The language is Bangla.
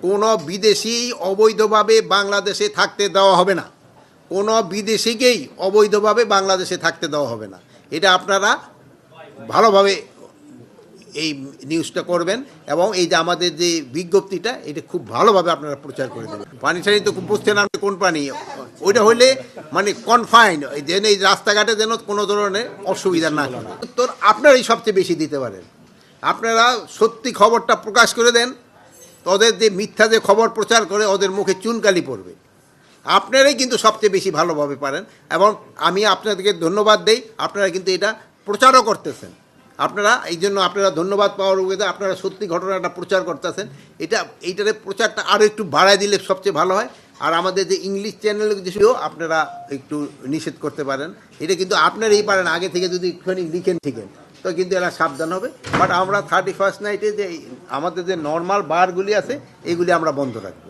কোনো বিদেশি অবৈধভাবে বাংলাদেশে থাকতে দেওয়া হবে না। কোনো বিদেশিকেই অবৈধভাবে বাংলাদেশে থাকতে দেওয়া হবে না। এটা আপনারা ভালোভাবে এই নিউজটা করবেন এবং এই যে আমাদের যে বিজ্ঞপ্তিটা এটা খুব ভালোভাবে আপনারা প্রচার করে দেবেন। পানি টানি তো বুঝছেন আপনি কোন পানি, ওইটা হইলে মানে কনফাইন্ড যেন এই রাস্তাঘাটে যেন কোনো ধরনের অসুবিধা না হয়। উত্তর আপনারাই সবচেয়ে বেশি দিতে পারেন। আপনারা সত্যি খবরটা প্রকাশ করে দেন, ওদের যে মিথ্যা যে খবর প্রচার করে ওদের মুখে চুনকালি পড়বে। আপনারাই কিন্তু সবচেয়ে বেশি ভালোভাবে পারেন এবং আমি আপনাদেরকে ধন্যবাদ দেই। আপনারা কিন্তু এটা প্রচারও করতেছেন। আপনারা এই জন্য আপনারা ধন্যবাদ পাওয়ার উপায়, আপনারা সত্যি ঘটনাটা প্রচার করতেছেন। এইটারে প্রচারটা আরও একটু বাড়ায় দিলে সবচেয়ে ভালো হয়। আর আমাদের যে ইংলিশ চ্যানেল যেগুলো আপনারা একটু নিষেধ করতে পারেন। এটা কিন্তু আপনারাই পারেন, আগে থেকে যদি একটুখানি লিখেন ঠিকেন তো কিন্তু এরা সাবধান হবে। বাট আমরা 31st নাইটে যে আমাদের যে নর্মাল বারগুলি আছে এগুলি আমরা বন্ধ রাখবো।